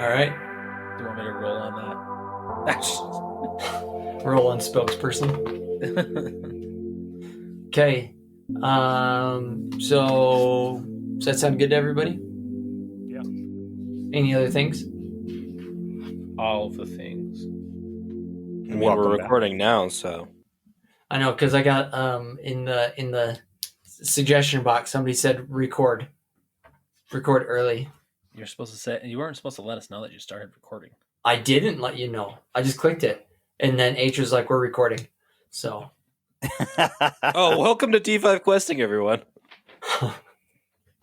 right. Do you want me to roll on that? Roll on spokesperson. Okay. So does that sound good to everybody? Yeah. Any other things? All of the things. I mean, we're recording now, so I know, because I got in the suggestion box somebody said record early. You're supposed to say you weren't supposed to let us know that you started recording. I didn't let you know. I just clicked it, and then H was like, "We're recording." So. Oh, welcome to D5 Questing, everyone.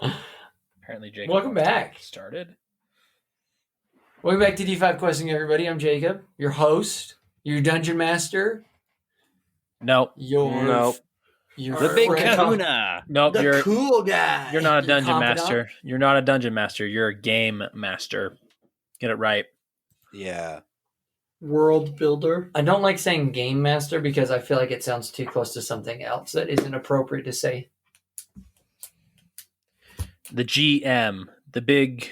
Apparently, Jacob. Welcome back. Started. Welcome back to D5 Questing, everybody. I'm Jacob, your host, your dungeon master. Nope. You're the big kahuna. Nope. The cool guy. You're not a dungeon master. You're not a dungeon master. You're a game master. Get it right. Yeah. World builder. I don't like saying game master because I feel like it sounds too close to something else that isn't appropriate to say. The GM. The big,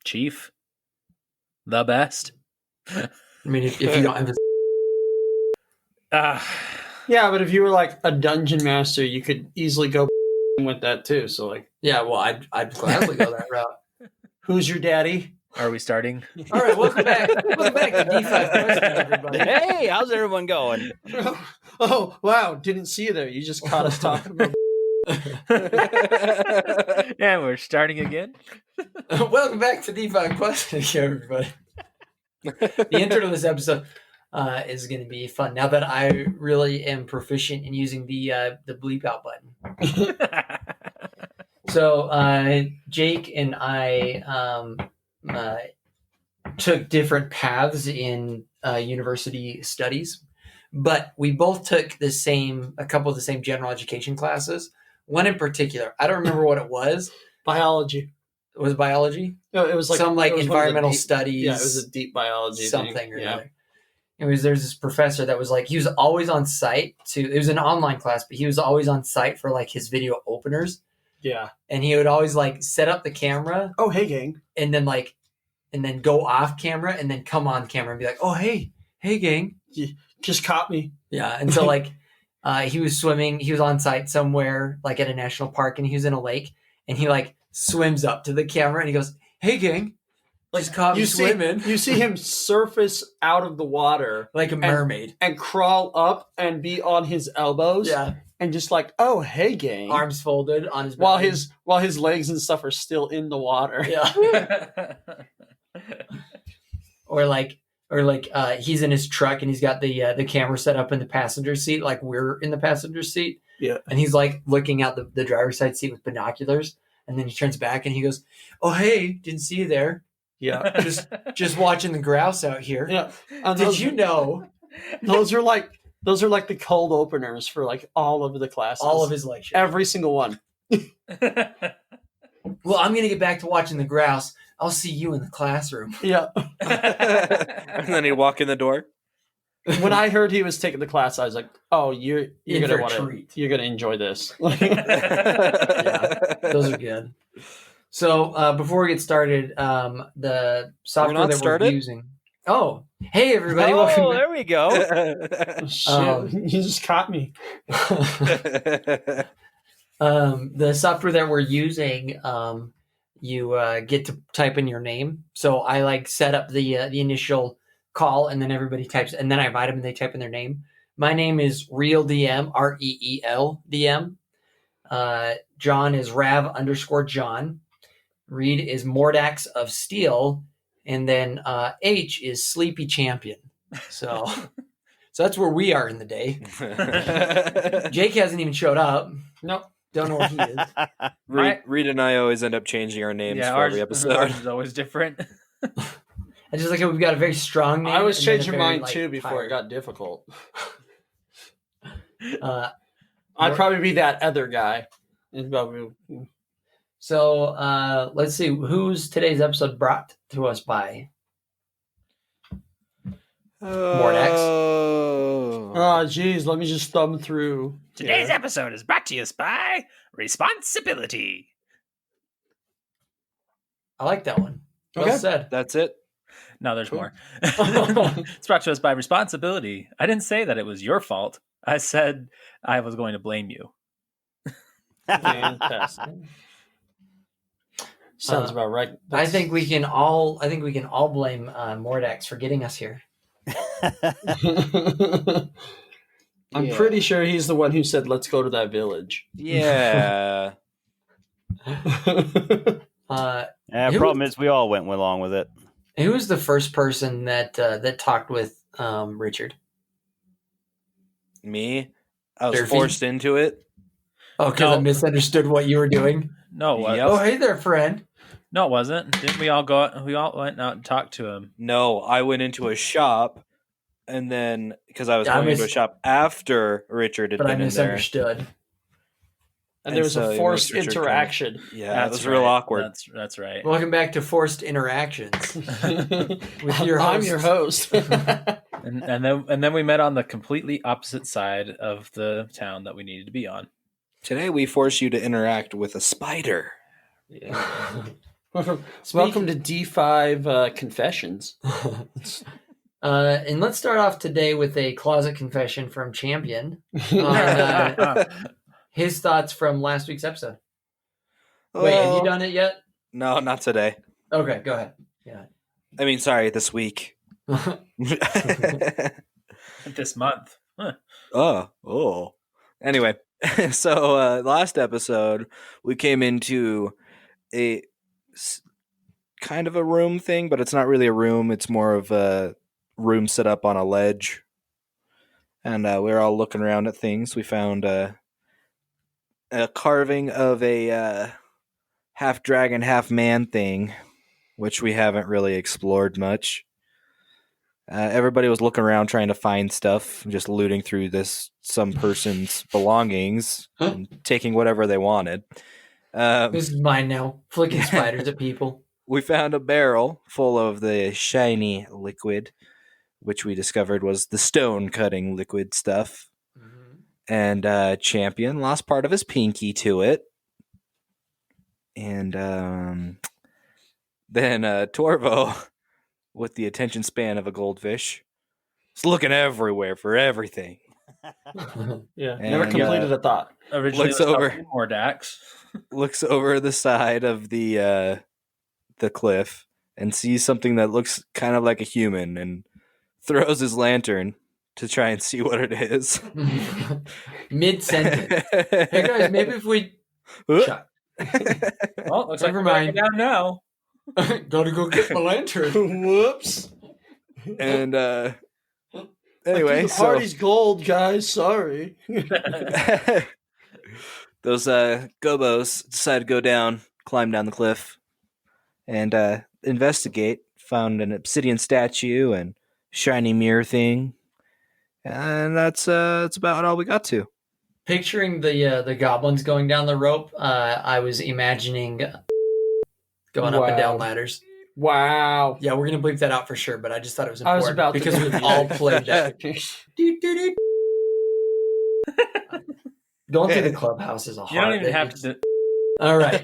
chief. The best. I mean, if you don't have Yeah, but if you were like a dungeon master, you could easily go with that too. So like, yeah, well, I'd gladly go that route. Who's your daddy? Are we starting? All right, welcome back. Welcome back to D5 Questing, everybody. Hey, how's everyone going? Oh, wow. Didn't see you there. You just caught us talking about Yeah, we're starting again. Welcome back to D5 Questing, everybody. The intro to this episode is going to be fun now that I really am proficient in using the bleep out button. So Jake and I took different paths in university studies, but we both took a couple of the same general education classes. One in particular, I don't remember what it was. biology. It was biology? No, it was like some like it was environmental deep, studies. Yeah, it was a deep biology something thing. or Yeah. other. There's this professor that was like, he was always on site it was an online class, but he was always on site for like his video openers. Yeah. And he would always like set up the camera Oh, hey, gang. and then go off camera and then come on camera and be like, oh, hey gang. Just caught me. Yeah. And so like, he was swimming, he was on site somewhere like at a national park and he was in a lake and he like swims up to the camera and he goes, hey gang. Like, just caught me swimming. You see him surface out of the water like a mermaid and crawl up and be on his elbows. Yeah. And just like, oh, hey, gang. Arms folded on his belly. While his legs and stuff are still in the water. Yeah. or like he's in his truck and he's got the camera set up in the passenger seat, like we're in the passenger seat. Yeah. And he's like looking out the driver's side seat with binoculars, and then he turns back and he goes, "Oh hey, didn't see you there. Yeah. just watching the grouse out here. Yeah. And Did you know?" Those are like the cold openers for like all of the classes. All of his lectures. Every single one. Well, I'm gonna get back to watching the grouse. I'll see you in the classroom. Yeah. And then he'd walk in the door. When I heard he was taking the class, I was like, "Oh, you're In gonna for a want to treat. you're gonna enjoy this." Yeah, those are good. So before we get started, the software that we're using. Oh, hey everybody! Oh, there we go. Shit, you just caught me. The software that we're using, you get to type in your name. So I like set up the initial call, and then everybody types, and then I invite them, and they type in their name. My name is ReelDM, ReelDM. John is Rav_John. Reed is Mordax of Steel, and then H is Sleepy Champion. So that's where we are in the day. Jake hasn't even showed up. Nope. Don't know where he is. Reed and I always end up changing our names for every episode. Ours is always different. I just like how we've got a very strong name. I was and then a changing very, mine like, too before it tired. got difficult. Uh, I'd probably be that other guy. It's probably- So let's see, who's today's episode brought to us by? Mordax. Oh, geez, let me just thumb through. Today's episode is brought to us by Responsibility. I like that one. Well said. That's it. No, there's Cool. more. It's brought to us by responsibility. I didn't say that it was your fault. I said I was going to blame you. Fantastic. Sounds about right. I think we can all blame Mordax for getting us here. I'm pretty sure he's the one who said, "Let's go to that village." Yeah. Problem is, we all went along with it. Who was the first person that talked with Richard? Me? I was Durfee? forced into it. Oh, because I No. misunderstood what you were doing. No, it wasn't. Yep. Oh, hey there, friend. No, it wasn't. Didn't we all go? We all went out and talked to him. No, I went into a shop, and then because I was Yeah, I going into a mis- shop after Richard had But I been in there. misunderstood. And there was so a it forced was Richard interaction. Yeah, it was real awkward. That's right. Welcome back to Forced Interactions. With your I'm host. your host. And then we met on the completely opposite side of the town that we needed to be on. Today we force you to interact with a spider. Welcome to D5 Confessions. And let's start off today with a closet confession from Champion on his thoughts from last week's episode. Wait, have you done it yet? No, not today. Okay, go ahead. Yeah. I mean, sorry, this week. This month. Huh. Oh. Anyway, so last episode we came into a kind of a room thing, but it's not really a room. It's more of a room set up on a ledge. And we were all looking around at things. We found a carving of a half dragon, half man thing, which we haven't really explored much. Everybody was looking around trying to find stuff, just looting through some person's belongings and taking whatever they wanted. This is mine now. Flicking spiders at people. We found a barrel full of the shiny liquid, which we discovered was the stone cutting liquid stuff. And Champion lost part of his pinky to it. And then Torvo, with the attention span of a goldfish, is looking everywhere for everything. Yeah, And, never completed a thought. Originally, Looks it was over. probably Mordax. Looks over the side of the cliff and sees something that looks kind of like a human and throws his lantern to try and see what it is. Mid-sentence. Hey guys, maybe if we... Shut. Well, looks Never like we're mind. down now. Gotta go get my lantern. Whoops. And I anyway, think the party's gold, guys. Sorry. those gobos decide to go down, climb down the cliff, and investigate. Found an obsidian statue and shiny mirror thing, and that's about all we got to. Picturing the goblins going down the rope, I was imagining going up and down Wow. ladders. Wow. Yeah, we're gonna bleep that out for sure, but I just thought it was I important was about to because do we've that. all played that. Going through the clubhouse is a hard. You don't even have to. All right.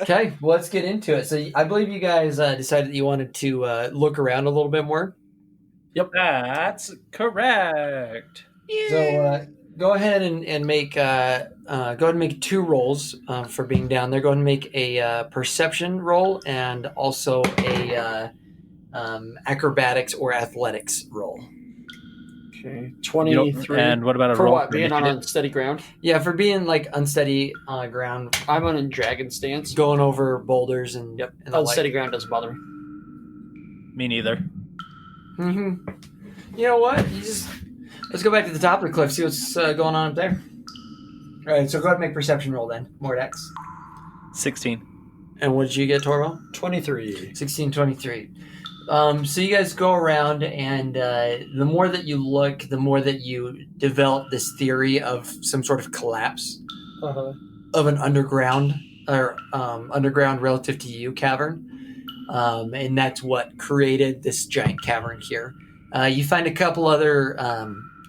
Okay, let's get into it. So I believe you guys decided that you wanted to look around a little bit more. That's correct. So go ahead and make make 2 rolls for being down there. Go ahead and make a perception roll and also a acrobatics or athletics roll. Okay. You 23. don't- and what about a for roll what? for Being on initiative? unsteady ground? Yeah, for being like unsteady ground, I'm on a dragon stance. going over boulders and Yep. and the like. Unsteady ground doesn't bother me. Me neither. You know what? Let's go back to the top of the cliff, see what's going on up there. All right, so go ahead and make perception roll then, Mordax. 16. And what did you get, Torvo? 23. 16, 23. So you guys go around, and the more that you look, the more that you develop this theory of some sort of collapse Uh-huh. of an underground relative to you cavern. And that's what created this giant cavern here. You find a couple other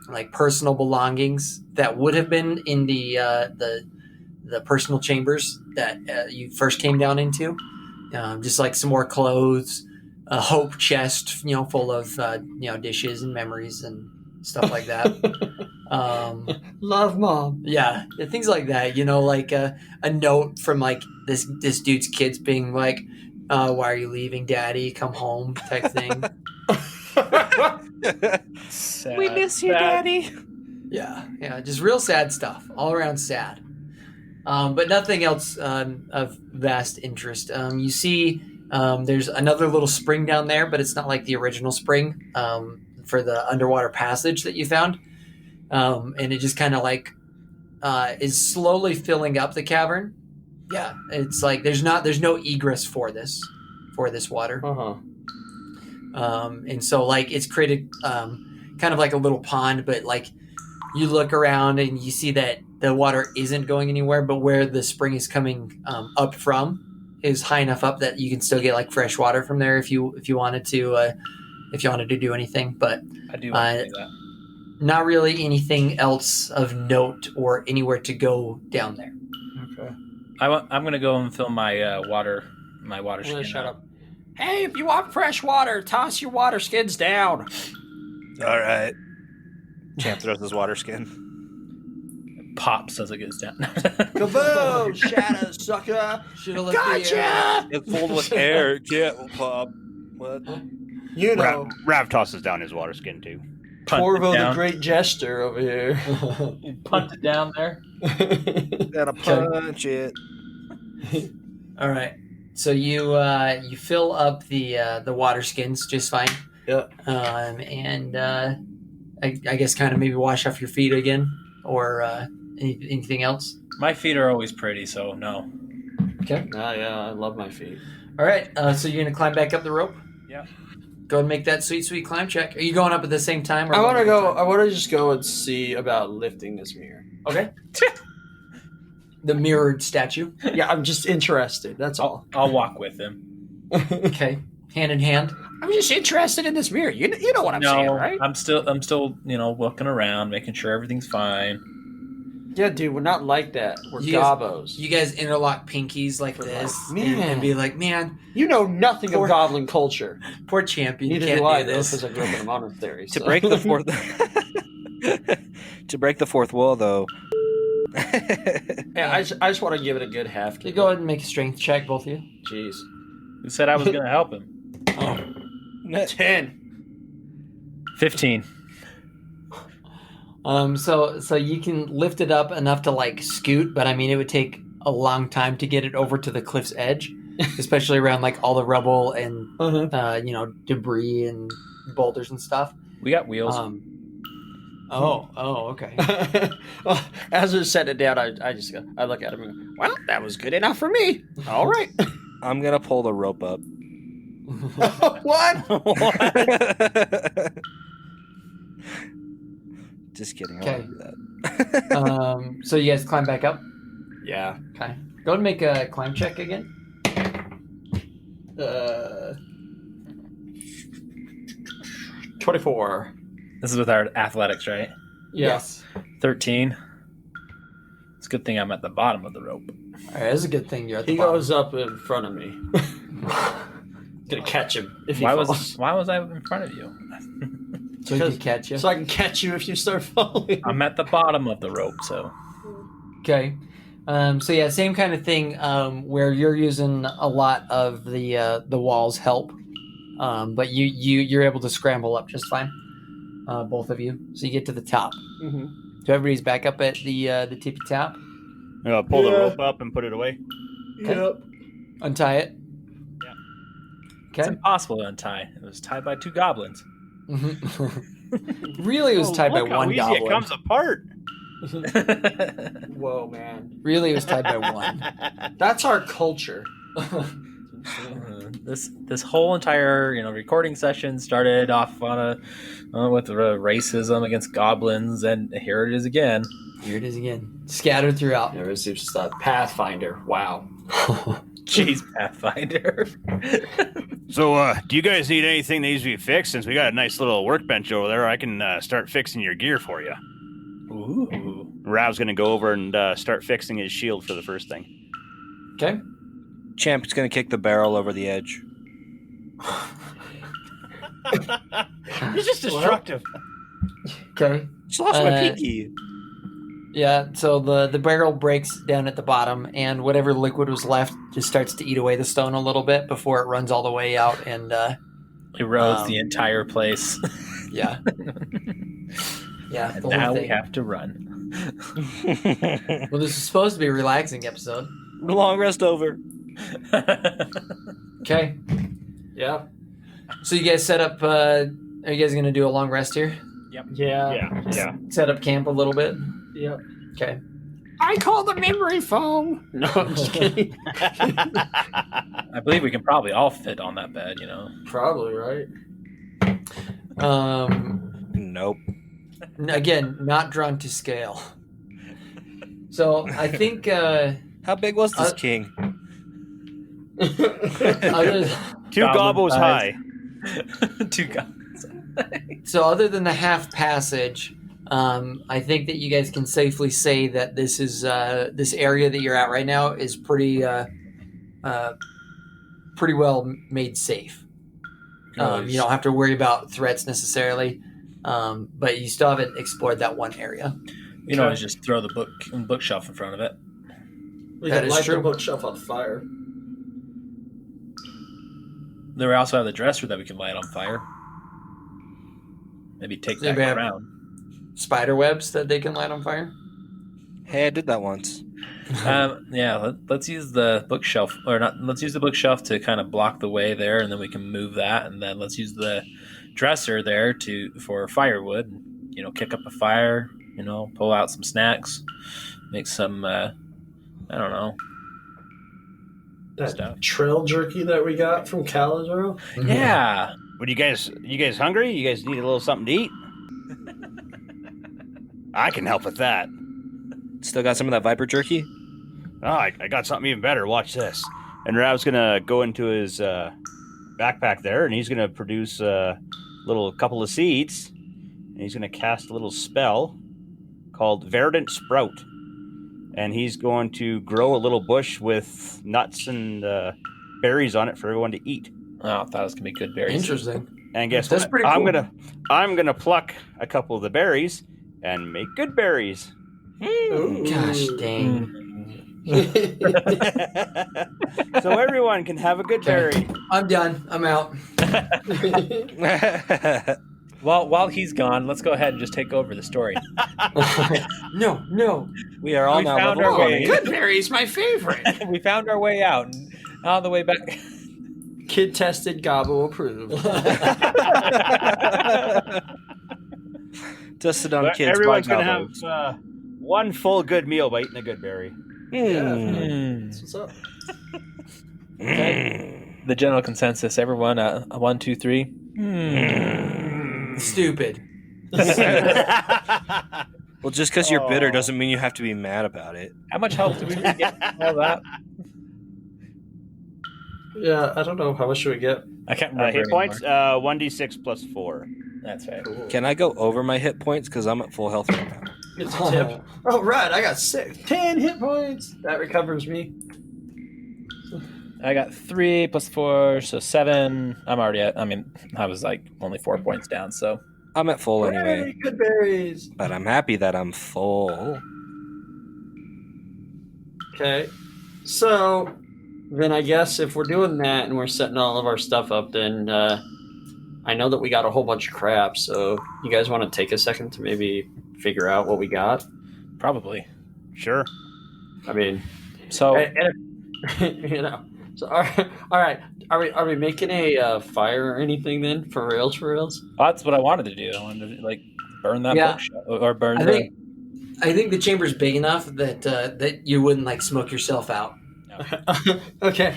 like personal belongings that would have been in the personal chambers that you first came down into, just like some more clothes, a hope chest, full of dishes and memories and stuff like that. Love, Mom. Yeah, things like that. Like a note from like this dude's kids being like, "Why are you leaving, Daddy? Come home," type thing. Sad. We miss you, Sad. Daddy. Yeah, just real sad stuff, all around sad. But nothing else of vast interest. You see, there's another little spring down there, but it's not like the original spring for the underwater passage that you found. And it just kind of like is slowly filling up the cavern. Yeah, it's like there's no egress for this water. And so like it's created kind of like a little pond, but like you look around and you see that the water isn't going anywhere, but where the spring is coming up from is high enough up that you can still get like fresh water from there if you wanted to do anything. But I do want to do that. not really anything else of note or anywhere to go down there. Okay. I'm gonna go and fill my water skin. Shut up. Hey, if you want fresh water, toss your water skins down. All right. Champ throws his water skin. It pops as it goes down. Kaboom! Shadow, sucker! Gotcha! It's filled with air. It can't pop. What? You know, Rav tosses down his water skin too. Punt it Torvo the down. Great Jester over here. Punt it down there. Gotta punch it. All right. So you fill up the water skins just fine. Yeah. And I guess kind of maybe wash off your feet again, or anything else. My feet are always pretty, so no. Okay. Oh, yeah, I love my feet. All right. So you're gonna climb back up the rope. Yeah. Go ahead and make that sweet climb check. Are you going up at the same time? Or I want to one at a go. time? I want to just go and see about lifting this mirror. Okay. The mirrored statue. Yeah, I'm just interested. That's all. I'll walk with him. Okay. Hand in hand. I'm just interested in this mirror. You know what I'm saying, right? I'm still looking around, making sure everything's fine. Yeah, dude, we're not like that. We're You guys- gobbos. You guys interlock pinkies like For this, like, and man. be like, "Man, You know nothing Poor- of goblin culture. poor champion, Neither can't do I, do though, this." because I grew up in a monastery. To so. break the fourth to break the fourth wall, though. Yeah, I just want to give it a good half. Okay, go ahead and make a strength check, both of you. Jeez. Who said I was going to help him? 10. 15. So you can lift it up enough to like scoot, but I mean it would take a long time to get it over to the cliff's edge, especially around like all the rubble and debris and boulders and stuff. We got wheels. Okay. Well, as I set it down, I look at him and go, well, that was good enough for me. All right. I'm gonna pull the rope up. What? Just kidding. I Okay. won't do that. So you guys climb back up. Yeah. Okay. Go ahead and make a climb check again. 24. This is with our athletics, right? Yes. 13. It's a good thing I'm at the bottom of the rope. All right, that's a good thing you're at the He bottom. goes up in front of me. Gonna catch him if he Why falls. was I in front of you? so he can catch you. So I can catch you if you start falling. I'm at the bottom of the rope, so Okay. So yeah, same kind of thing where you're using a lot of the walls help, but you're able to scramble up just fine, both of you. So you get to the top. Mm-hmm. So everybody's back up at the tippy top. Pull the Yeah. rope up and put it away. Okay. Yep. Untie it. Yeah. It's Okay. impossible to untie. It was tied by 2 goblins. Really, it was tied by Look how one easy goblin. it comes apart. Whoa, man. Really, it was tied by one. That's our culture. This whole entire recording session started off on with racism against goblins, and here it is again. Here it is again, scattered throughout. There is just a Pathfinder. Wow. Jeez, Pathfinder. So, do you guys need anything that needs to be fixed? Since we got a nice little workbench over there, I can start fixing your gear for you. Ooh. Rav's going to go over and start fixing his shield for the first thing. Okay. Champ's gonna kick the barrel over the edge. It's just destructive. Okay. Just lost my Uh, pinky. Yeah, so the barrel breaks down at the bottom, and whatever liquid was left just starts to eat away the stone a little bit before it runs all the way out. And Erodes the entire place. yeah, yeah. And The now whole we thing. have to run. Well, this is supposed to be a relaxing episode. Long rest over. Okay, Yeah. so you guys set up. Are you guys gonna do a long rest here? Yeah. Yeah. Set up camp a little bit. Yep. Okay. I call the memory foam. No, I'm just kidding. I believe we can probably all fit on that bed, you know. Probably, right? Nope. Again, not drawn to scale. So I think How big was this king? other, Two Goblin gobos size. high. 2 guys. so other than the half passage, I think that you guys can safely say that this is this area that you're at right now is pretty well made safe. You don't have to worry about threats necessarily, but you still haven't explored that one area. You know, just throw the bookshelf in front of it. We That can is light true. the bookshelf on fire. Then we also have the dresser that we can light on fire. Maybe take that Maybe have- crown. Spider webs that they can light on fire. Hey, I did that once. Let's use the bookshelf, or not. Let's use the bookshelf to kind of block the way there, and then we can move that, and then let's use the dresser there for firewood. You know, kick up a fire. You know, pull out some snacks, make some. I don't know. That Stuff. trail jerky that we got from Calidro. Yeah. What you guys hungry? You guys need a little something to eat? I can help with that. Still got some of that viper jerky? Oh, I got something even better. Watch this. And Rav's gonna go into his backpack there, and he's gonna produce a couple of seeds, and he's gonna cast a little spell called Verdant Sprout, and he's going to grow a little bush with nuts and berries on it for everyone to eat. Oh, I thought it was gonna be good berries. Interesting. And guess That's what? pretty cool. I'm gonna pluck a couple of the berries and make good berries. Ooh. Gosh dang. So everyone can have a good berry. I'm done. I'm out. While he's gone, let's go ahead and just take over the story. No. We are all We now found level our way. 20. Goodberry's my favorite. We found our way out, and on the way back. Kid tested, Gobbo approved. Tested on But kids. everyone's by gonna have Gobos. one full good meal by eating a good berry. That's what's up. The general consensus, everyone, 1, 2, 3. Stupid. Well, just because you're bitter Oh. doesn't mean you have to be mad about it. How much health do we really get from all that? Yeah, I don't know. How much should we get? I can't remember. Hit anymore. points, 1d6 plus 4. That's right. Can I go over my hit points? Because I'm at full health right now. It's a tip. Oh, right. I got 10 hit points. That recovers me. I got 3 plus 4, so 7. I'm already at. I mean, I was like only 4 points down. So I'm at full anyway. Hey, good berries. But I'm happy that I'm full. Okay. So then I guess if we're doing that and we're setting all of our stuff up, then I know that we got a whole bunch of crap. So you guys want to take a second to maybe figure out what we got? probably. Sure. I mean, So you know. So all right. Are we making a fire or anything then? For reals? that's what I wanted to do. I wanted to like burn that Yeah. bookshelf or burn I the. think the chamber's big enough that that you wouldn't like smoke yourself out. Okay.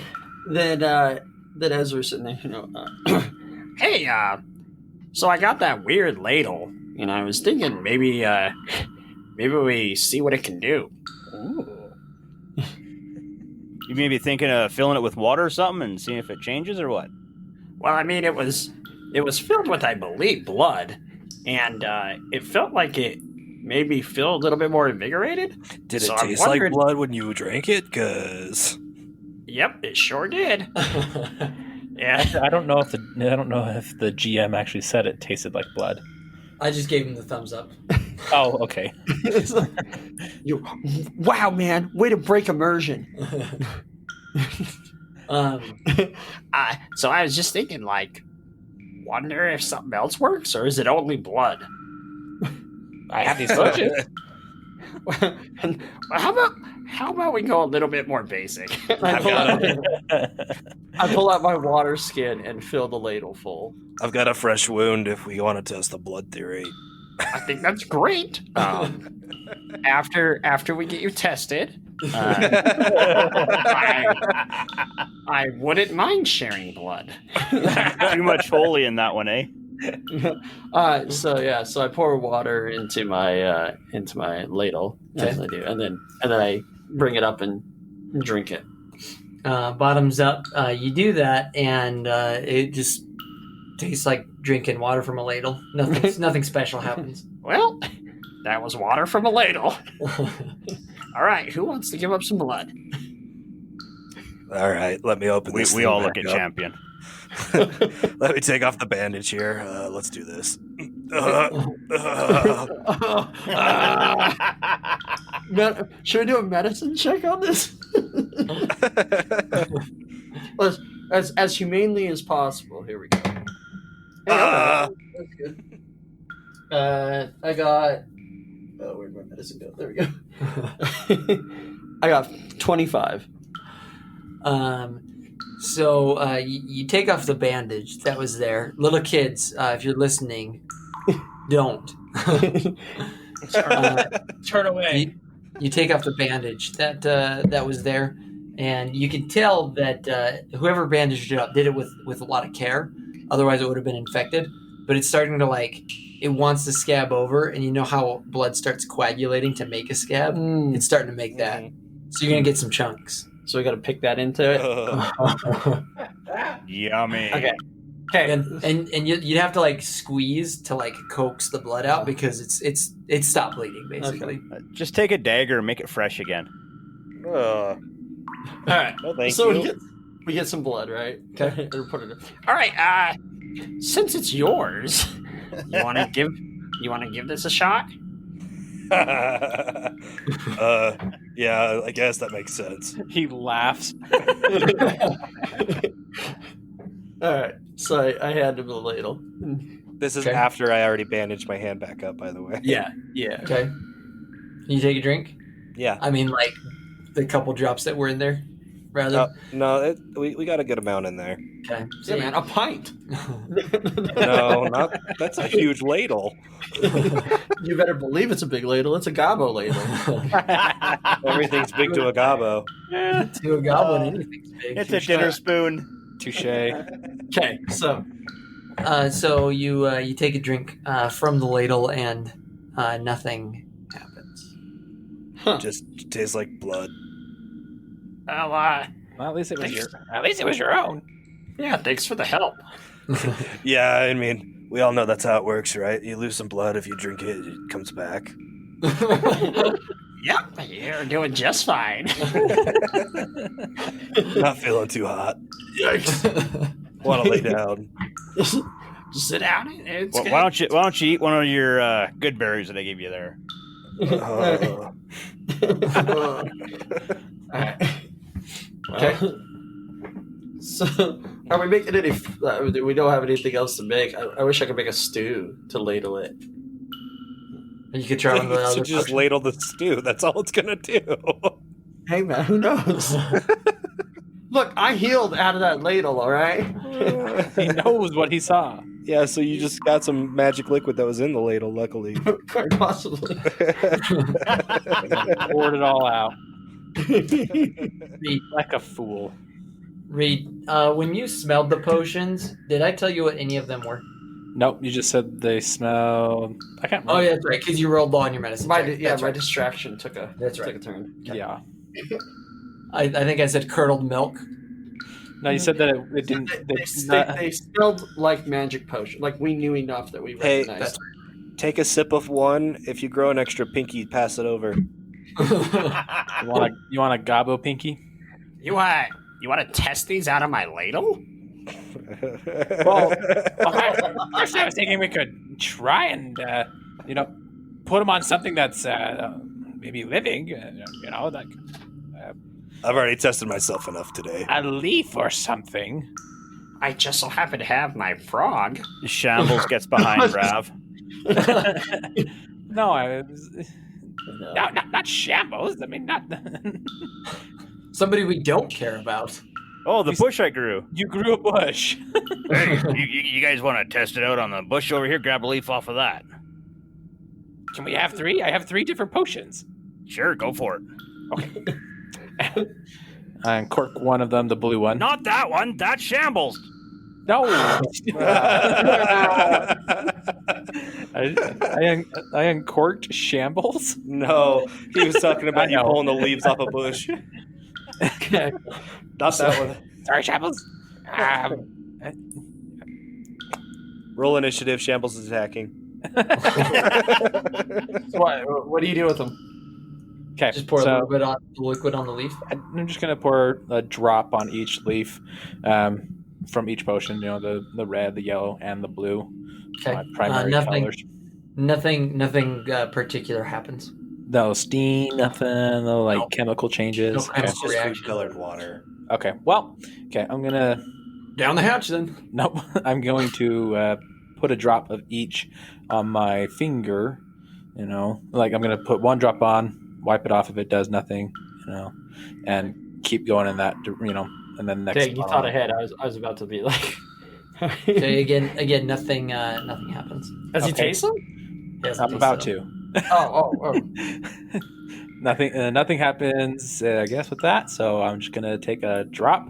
Then as we're sitting there, you know, hey, so I got that weird ladle, and I was thinking maybe we see what it can do. Ooh. You may be thinking of filling it with water or something and seeing if it changes or what? Well, I mean, it was filled with, I believe, blood, and it felt like it maybe feel a little bit more invigorated. Did So it I'm taste like wondering- blood when you drank it? Because Yep, it sure did. Yeah. I don't know if the GM actually said it tasted like blood. I just gave him the thumbs up. Oh, okay. Wow, man, way to break immersion. So I was just thinking, like, wonder if something else works, or is it only blood? I have these potions. How about we go a little bit more basic? I've got it. I pull out my water skin and fill the ladle full. I've got a fresh wound if we want to test the blood theory. I think that's great. After we get you tested, I wouldn't mind sharing blood. Too much holy in that one, eh? So I pour water into my ladle, as I do, and then I bring it up and drink it. Bottoms up, you do that, and it just tastes like drinking water from a ladle. Nothing special happens. Well, that was water from a ladle. All right, who wants to give up some blood? All right, let me open this. We all look at Champion. Let me take off the bandage here. Let's do this. Should we do a medicine check on this? as humanely as possible. Here we go. Hey, that's good. I got. Oh, where'd my medicine go? There we go. I got 25. So you take off the bandage that was there. Little kids, if you're listening, don't. Turn away. You take off the bandage that was there, and you can tell that whoever bandaged it up did it with a lot of care. Otherwise, it would have been infected. But it's starting to it wants to scab over, and you know how blood starts coagulating to make a scab? It's starting to make that. So you're going to get some chunks. So we got to pick that into it. Yummy. Okay. And you'd have to squeeze to coax the blood out because it's stopped bleeding basically. Okay. Just take a dagger and make it fresh again. All right. Well, thank So you. we get some blood, right? Okay. And put it in. All right. Since it's yours, you want to give this a shot? Yeah, I guess that makes sense. He laughs. All right. So I hand him the ladle. This is Okay. after I already bandaged my hand back up, by the way. Yeah. Okay. You take a drink? Yeah. I mean, the couple drops that were in there, rather. No, we got a good amount in there. Okay. Yeah, man, a pint. No, that's a huge ladle. You better believe it's a big ladle. It's a gobbo ladle. Everything's big to a gobbo. To a goblin, anything's big. It's a dinner spoon. Touche. Okay, so So you take a drink from the ladle, and nothing happens. Just tastes like blood. well, Well, at least it was your own. yeah, thanks for the help. Yeah, I mean, we all know that's how it works, right? You lose some blood, if you drink it, it comes back. Yep, you're doing just fine. Not feeling too hot. Yikes. Want to lay down. Just sit down. It's Well, good. why don't you eat one of your good berries that I gave you there? Alright. Okay. So, are we making any? We don't have anything else to make. I wish I could make a stew to ladle it. You could try one of the You other should just potions. ladle the stew. That's all it's gonna do. Hey man, who knows? Look, I healed out of that ladle. All right. He knows what he saw. Yeah, so you just got some magic liquid that was in the ladle, luckily. Quite possibly. Poured it all out Reed, like a fool. Reed, when you smelled the potions, did I tell you what any of them were? Nope, you just said they smell. I can't Oh remember. yeah, that's right. Because you rolled low on your medicine. check. That's my right. distraction took a That's right. took a turn. Yeah. I think I said curdled milk. No, you said that it didn't. They smelled like magic potion. Like we knew enough that we Hey, recognized. Take a sip of one. If you grow an extra pinky, pass it over. You want a gobbo pinky? You want You want to test these out of my ladle? Well, first I was thinking we could try and, put them on something that's maybe living, like I've already tested myself enough today. a leaf or something. I just so happen to have my frog. Shambles gets behind Rav. No, I was... No, not shambles. I mean, not... Somebody we don't care about. Oh, the bush I grew. You grew a bush. Hey, you guys want to test it out on the bush over here? Grab a leaf off of that. Can we have 3? I have 3 different potions. Sure, go for it. Okay. And cork one of them, the blue one. Not that one. That's Shambles. No. I uncorked Shambles. No, he was talking about I you know. pulling the leaves off a bush. Okay. Not that one. Sorry, Shambles. Roll initiative. Shambles is attacking. So what do you do with them? Okay. Just pour a so little bit on the liquid on the leaf. I'm just gonna pour a drop on each leaf, from each potion. The red, the yellow, and the blue. Okay. My primary Nothing. colors. Nothing particular happens. No steam, nothing. No Nope. chemical changes. No Okay. chemical It's just reaction. food-colored water. Okay. Well. Okay. I'm gonna. Down the hatch then. Nope. I'm going to put a drop of each on my finger. I'm gonna put one drop on, wipe it off if it does nothing. And keep going in that. And then next. Okay, you thought ahead. I was about to be like. Okay, again, nothing happens. Does he Okay. taste them? He hasn't I'm tasted about them. to. Oh. Nothing happens, I guess, with that. So I'm just gonna take a drop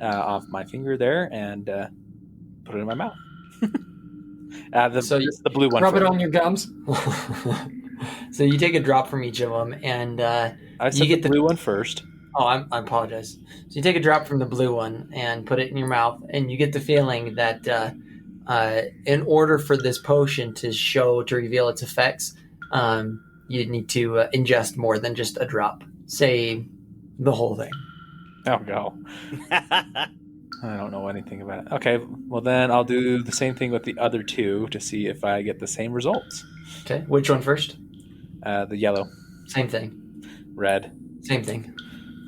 off my finger there and put it in my mouth. So you the blue one. Rub it first. on your gums. So you take a drop from each of them, and I said you get the blue one first. oh, I apologize. So you take a drop from the blue one and put it in your mouth, and you get the feeling that in order for this potion to reveal its effects, you need to ingest more than just a drop. Say the whole thing. Oh no, I don't know anything about it. Okay, well then I'll do the same thing with the other 2 to see if I get the same results. Okay, which one first? The yellow, Same thing. red. Same thing.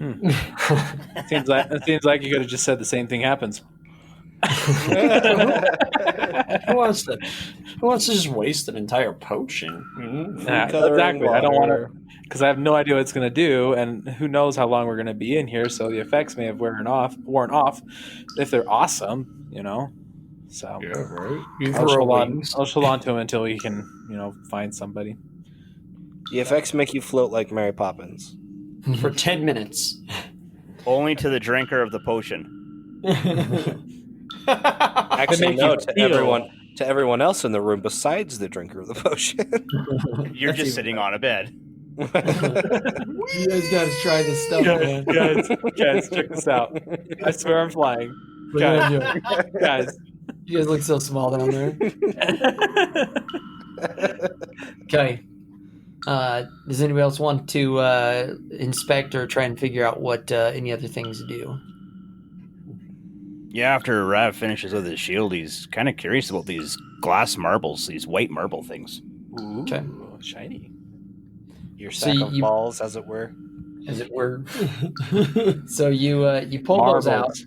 It seems like you could have just said the same thing happens. Who wants to just waste an entire potion? Yeah, Coloring exactly. I don't want water. to, because I have no idea what it's going to do, and who knows how long we're going to be in here. So the effects may have worn off if they're awesome, So right. I'll just hold on to him until we can, find somebody. The effects make you float like Mary Poppins. For 10 minutes. Only to the drinker of the potion. Actually, make no, you feel- to everyone else in the room besides the drinker of the potion. You're That's just even sitting on a bed. You guys got to try this stuff, man. guys, check this out. I swear I'm flying. What are you gonna do? Guys. You guys look so small down there. Okay. Does anybody else want to inspect or try and figure out what any other things do? Yeah, after Rav finishes with his shield, he's kind of curious about these glass marbles, these white marble things. Ooh, Okay. shiny. Your So sack of balls, as it were. As it were. So you pull those out,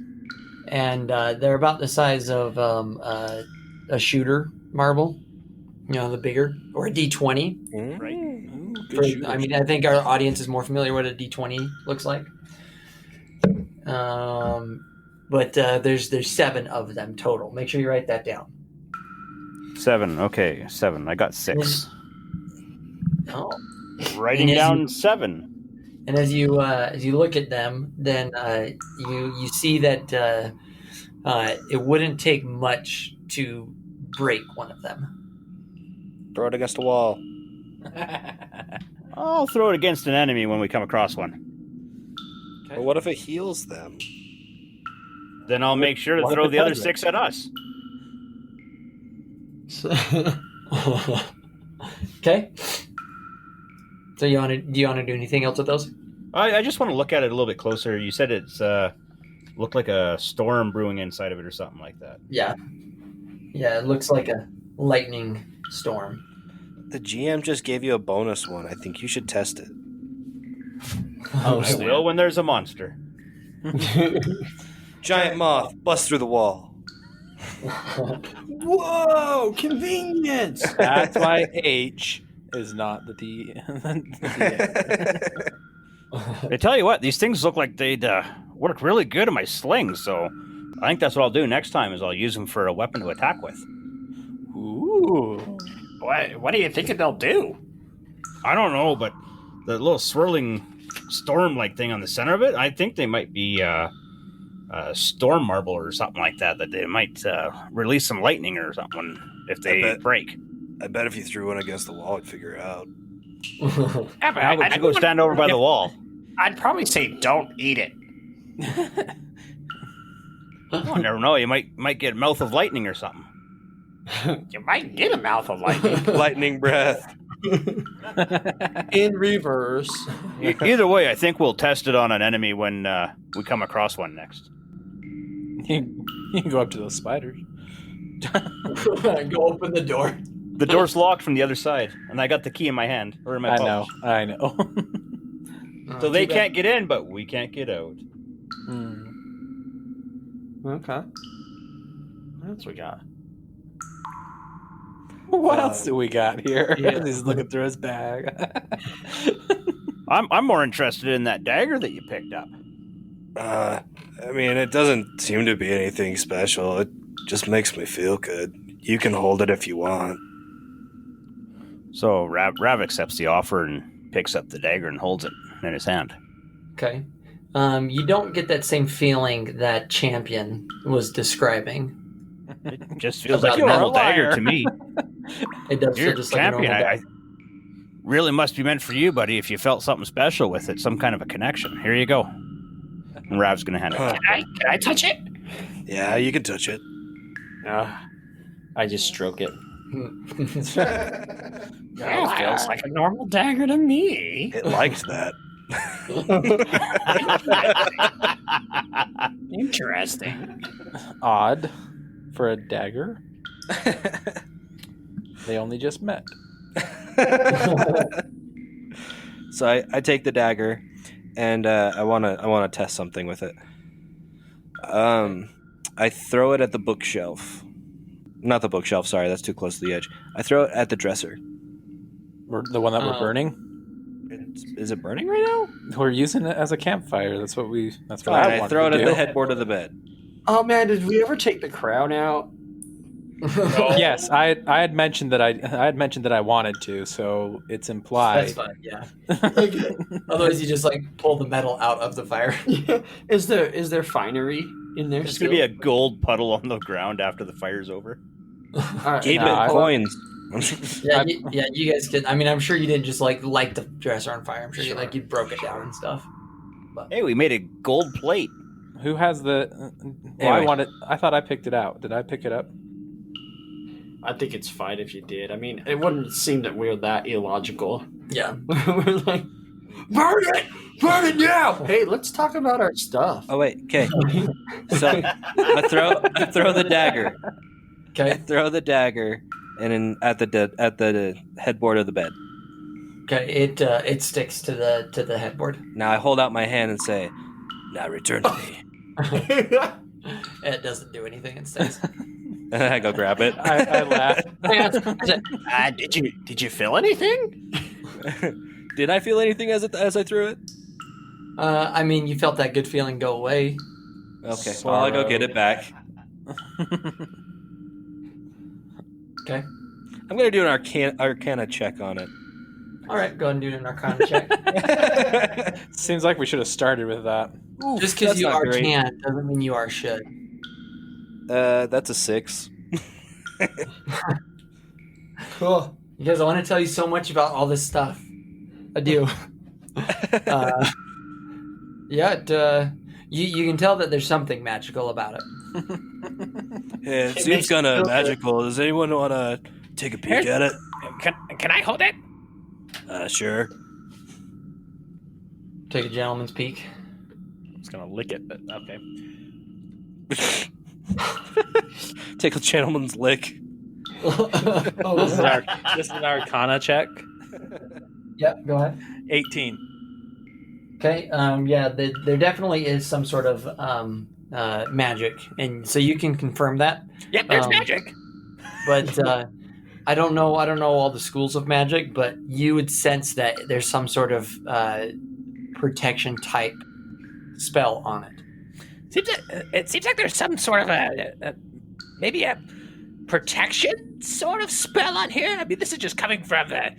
and they're about the size of a shooter marble. The bigger, or a D20. Right. Ooh, good For- shooter. I mean, I think our audience is more familiar with what a D20 looks like. But there's 7 of them total. Make sure you write that down. 7. Okay, 7. I got 6. Oh. Writing And as down you- 7. And as you look at them, then you see that it wouldn't take much to break one of them. Throw it against a wall. I'll throw it against an enemy when we come across one. But what if it heals them? Then I'll make sure to What if throw it the other doesn't? 6 at us. Okay. So do you want to do anything else with those? I just want to look at it a little bit closer. You said it's looked like a storm brewing inside of it or something like that. Yeah. Yeah, it looks like a lightning storm. The GM just gave you a bonus one. I think you should test it. Oh, I will when there's a monster. Giant moth, bust through the wall. Whoa! Convenience. That's why H is not the D. I tell you what, these things look like they'd work really good in my slings, so I think that's what I'll do next time is I'll use them for a weapon to attack with. Ooh. What do you think they'll do? I don't know, but the little swirling storm-like thing on the center of it, I think they might be a storm marble or something like that they might release some lightning or something if they break. I bet if you threw one against the wall, I'd figure it out. Yeah, but How would you go stand over by the wall? I'd probably say don't eat it. I never know. You might get a mouth of lightning or something. You might get a mouth of lightning. Lightning breath. In reverse. Either way, I think we'll test it on an enemy when we come across one next. You can go up to those spiders. Go open the door. The door's locked from the other side, and I got the key in my hand or in my pouch. I know. So they can't get in, but we can't get out. Okay. What else we got? What else do we got here? Yeah. He's looking through his bag. I'm more interested in that dagger that you picked up. I mean, it doesn't seem to be anything special. It just makes me feel good. You can hold it if you want. So Rav accepts the offer and picks up the dagger and holds it in his hand. Okay. You don't get that same feeling that Champion was describing. It just feels About like a normal you're a liar. dagger to me. It does You're feel just like a champion. normal I really must be meant for you, buddy. If you felt something special with it, some kind of a connection. Here you go. And Rav's gonna hand it. Huh. back. Can I touch it? Yeah, you can touch it. I just stroke it. Yeah, It feels like a normal dagger to me. It liked that. Interesting. Odd for a dagger. They only just met. So I take the dagger, and I wanna test something with it. I throw it at the bookshelf. Not the bookshelf. Sorry, that's too close to the edge. I throw it at the dresser. The one that we're burning. Is it burning right now? We're using it as a campfire. That's what I I wanted throw it to at do. the headboard of the bed. Oh man, did we ever take the crown out? Yes, I had mentioned that I wanted to, so it's implied. That's fine, yeah. Otherwise, you just like pull the metal out of the fire. Is there finery in there? There's gonna be a gold puddle on the ground after the fire's over. Keep No, it I- coins. Yeah, you guys can. I mean, I'm sure you didn't just like light the dresser on fire. I'm sure you broke it down and stuff. Hey, we made a gold plate. Who has the? Anyway. I thought I picked it out. Did I pick it up? I think it's fine if you did. I mean, it wouldn't seem that we're that illogical. Yeah. We're like, burn it now. Hey, let's talk about our stuff. Oh wait, okay. So I throw the dagger. I Okay. throw the dagger, and at the headboard of the bed. Okay. It sticks to the headboard. Now I hold out my hand and say, "Now return to me." It doesn't do anything. It stays. And I go grab it. I laughed. Did you feel anything? Did I feel anything as I threw it? I mean, you felt that good feeling go away. Okay, well I'll go get it back. Okay. I'm gonna do an arcana check on it. All right. Go ahead and do an Arcana check. Seems like we should have started with that. Just because that's you not are great. can doesn't mean you are should. That's a 6. Cool. You guys, I want to tell you so much about all this stuff. I do. You can tell that there's something magical about it. Yeah, it seems kind of magical. Does anyone want to take a peek at it? Can I hold it? Sure. Take a gentleman's peak. I was gonna lick it, but okay. Take a gentleman's lick. This is an Arcana check. Yeah, go ahead. 18. Okay. Yeah, there definitely is some sort of magic, and so you can confirm that. Yeah, there's magic. But I don't know all the schools of magic, but you would sense that there's some sort of protection type spell on it. It seems like there's some sort of maybe a protection sort of spell on here. I mean, this is just coming from I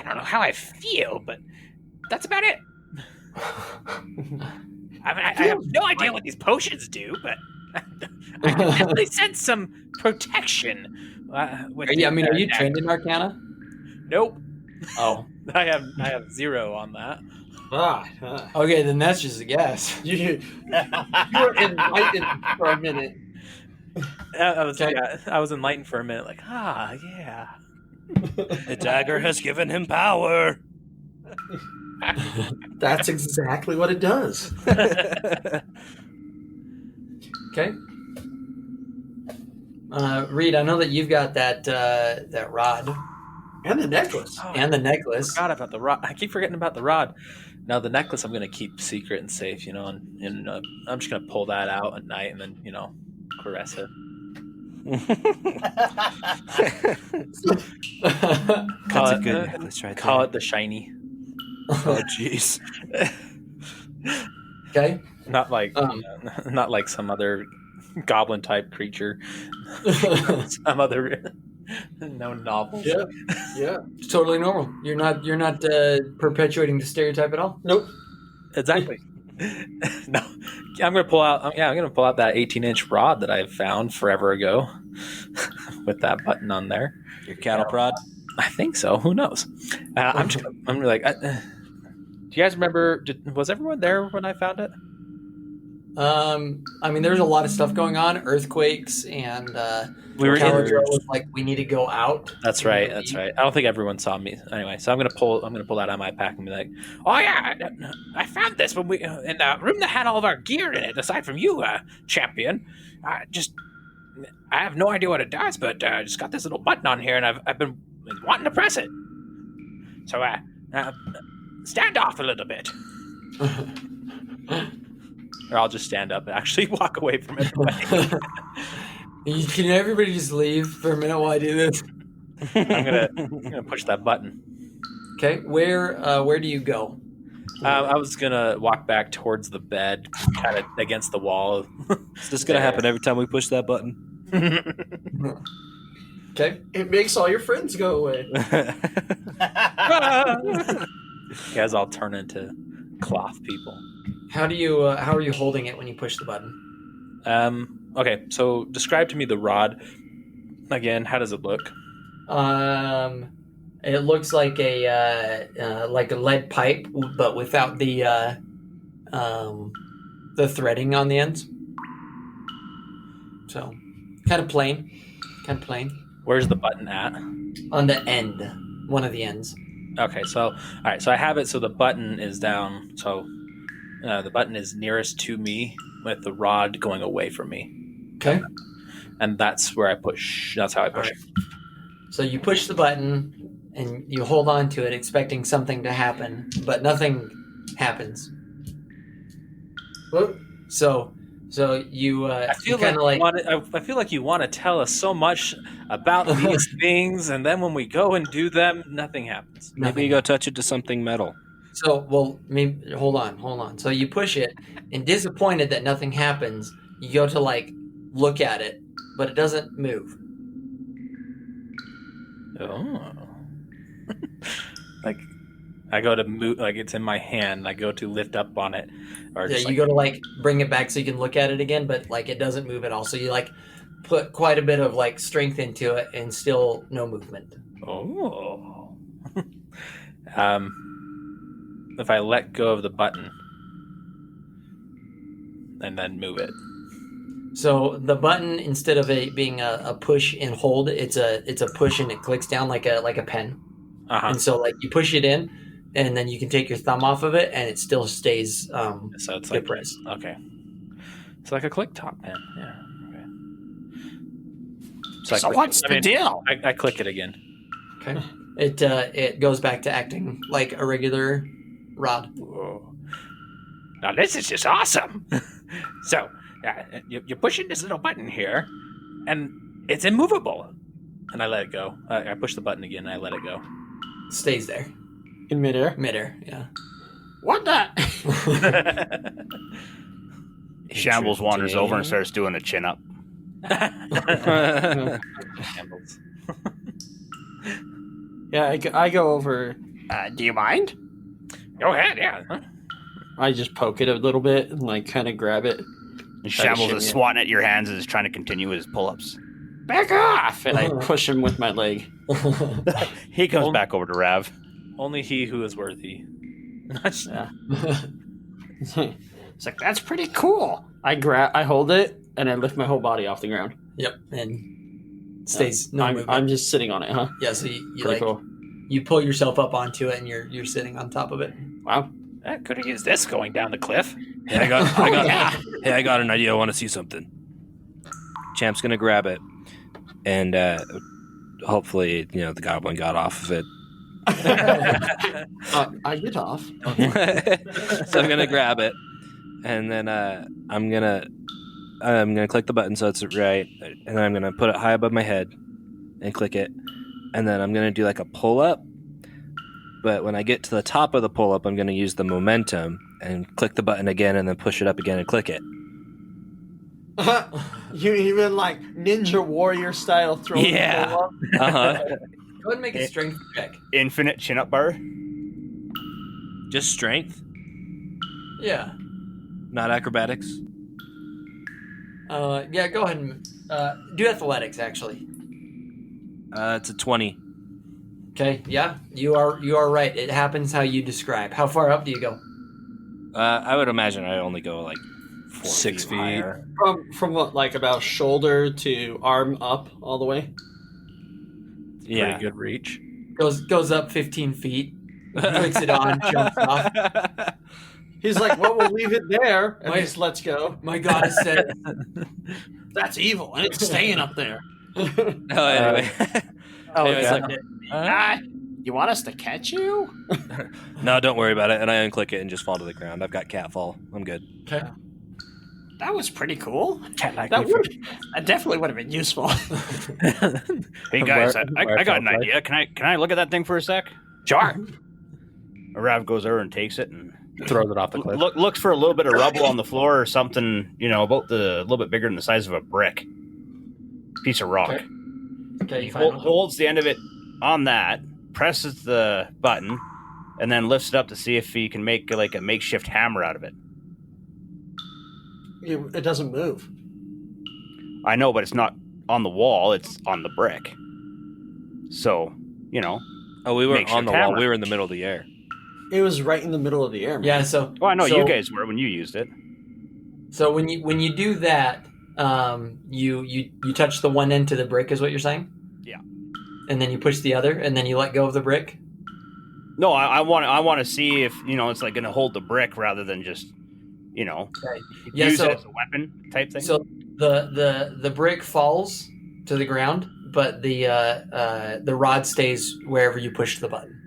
don't know how I feel, but that's about it. I mean, I have no idea what these potions do, but I can definitely sense some protection. Are you trained in Arcana? Nope. Oh, I have 0 on that. okay, then that's just a guess. You were enlightened for a minute. I was enlightened for a minute, like, yeah. The dagger has given him power. That's exactly what it does. Okay. Reed, I know that you've got that rod And the necklace. and the necklace. I forgot about the rod. I keep forgetting about the rod. Now the necklace I'm going to keep secret and safe, and I'm just going to pull that out at night and then, caress it. That's a good necklace right Call there. it the shiny. Oh, jeez. Okay. Not like not like some other goblin type creature. Some other known novel. Yeah. It's totally normal. You're not perpetuating the stereotype at all. Nope. Exactly. No, I'm gonna pull out that 18-inch rod that I found forever ago, with that button on there. Your cattle prod? I think so. Who knows? I'm like, do you guys remember? Was everyone there when I found it? I mean, there's a lot of stuff going on, earthquakes, and We were in- Caladriel was like, we need to go out. That's right. That's right. I don't think everyone saw me anyway. So I'm gonna pull that out of my pack and be like, "Oh yeah, I found this when we in the room that had all of our gear in it. Aside from you, champion, I have no idea what it does, but I just got this little button on here, and I've been wanting to press it. So stand off a little bit, or I'll just stand up and actually walk away from it." Can everybody just leave for a minute while I do this? I'm gonna push that button. Okay, where do you go? I was gonna walk back towards the bed, kind of against the wall. Is this going to happen every time we push that button? Okay. It makes all your friends go away. You guys all turn into cloth people. How are you holding it when you push the button? Okay, so describe to me the rod again. How does it look? It looks like a lead pipe, but without the threading on the ends. So, kind of plain. Where's the button at? On the end, one of the ends. Okay, so all right, so I have it. So the button is down. So the button is nearest to me, with the rod going away from me. Okay. And that's where I push. That's how I push. All right. So you push the button and you hold on to it, expecting something to happen, but nothing happens. What? So you I feel kind of like I feel like you want to tell us so much about these things, and then when we go and do them, nothing happens. Maybe you go touch it to something metal. So, well, maybe hold on. So you push it, and disappointed that nothing happens, you go to like look at it, but it doesn't move. Oh. Like I go to move, like it's in my hand. I go to lift up on it, or Yeah, just you go to like bring it back so you can look at it again, but like it doesn't move at all. So you like put quite a bit of like strength into it, and still no movement. Oh. If I let go of the button and then move it. So the button, instead of it being a push and hold, it's a push and it clicks down like a pen. Uh-huh. And so like you push it in, and then you can take your thumb off of it, and it still stays. So it's like press. okay. It's like a click top pen. Yeah. Okay. So what's the deal? I click it again. Okay. It goes back to acting like a regular rod. Whoa. Now this is just awesome. So you're pushing this little button here, and it's immovable. And I let it go. I push the button again, and I let it go. Stays there. In midair? Midair, yeah. What the? Shambles wanders over and starts doing a chin up. Shambles. Yeah, I go over. Do you mind? Go ahead, yeah. Huh? I just poke it a little bit and like kind of grab it. And Shambles is swatting at your hands and is trying to continue his pull-ups. Back off! And I push him with my leg. He comes back over to Rav. Only he who is worthy. Yeah. It's like, that's pretty cool. I hold it and I lift my whole body off the ground. Yep, and stays. No movement. I'm just sitting on it, huh? Yeah, so you Pretty like cool. you pull yourself up onto it, and you're sitting on top of it. Wow. I could have used this going down the cliff. Hey, I got an idea. I want to see something. Champ's gonna grab it, and hopefully, the goblin got off of it. I get off. So I'm gonna grab it, and then I'm gonna click the button so it's right, and then I'm gonna put it high above my head, and click it, and then I'm gonna do like a pull up. But when I get to the top of the pull up, I'm gonna use the momentum and click the button again, and then push it up again and click it. You even like Ninja Warrior style throwing Yeah. the pull up? Go ahead and make a strength check. Infinite chin-up bar. Just strength, Yeah. not acrobatics. Yeah. Go ahead and do athletics. Actually. It's a 20. Okay. Yeah. You are right. It happens how you describe. How far up do you go? I would imagine I only go like 6 feet. higher. From what, like about shoulder to arm up all the way? Yeah. Pretty good reach. Goes up 15 feet. Clicks it on. Jumps off. He's like, well, we'll leave it there and My- just let's go. My goddess said. That's evil, and it's staying up there. Oh, anyway. Anyways, yeah. You want us to catch you? no, don't worry about it. And I unclick it and just fall to the ground. I've got catfall. I'm good. Okay. That was pretty cool. Cat-like That definitely would have been useful. Hey guys, I got an idea. Can I look at that thing for a sec? Sure. Rav goes over and takes it and Throws it off the cliff. looks for a little bit of rubble on the floor or something, about a little bit bigger than the size of a brick. Piece of rock. Okay. He You find holds the end of it on that, presses the button, and then lifts it up to see if he can make like a makeshift hammer out of it. It doesn't move. I know, but it's not on the wall, it's on the brick. So, Oh, we weren't Makeshift on the wall. hammer. We were in the middle of the air. It was right in the middle of the air. Man. Yeah. So. well, I know so- you guys were when you used it. So when you do that, you touch the one end to the brick, is what you're saying? Yeah. And then you push the other, and then you let go of the brick. No, I want to see if it's like going to hold the brick rather than just Yeah. use So it as a weapon type thing. so the brick falls to the ground, but the rod stays wherever you push the button.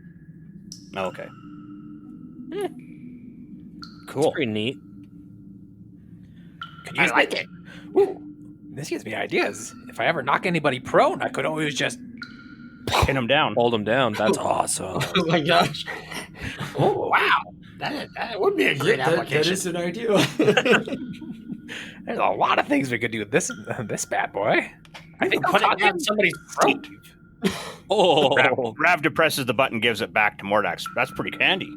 Oh, okay. Cool. Pretty neat. I like it. Ooh, this gives me ideas. If I ever knock anybody prone, I could always just. Pin him down. Hold them down. That's awesome. Oh my gosh. Oh Wow. That would be a great that application. is an idea. There's a lot of things we could do with this bad boy. I think Put it down somebody's throat. Oh. Rav depresses the button, gives it back to Mordax. That's pretty handy.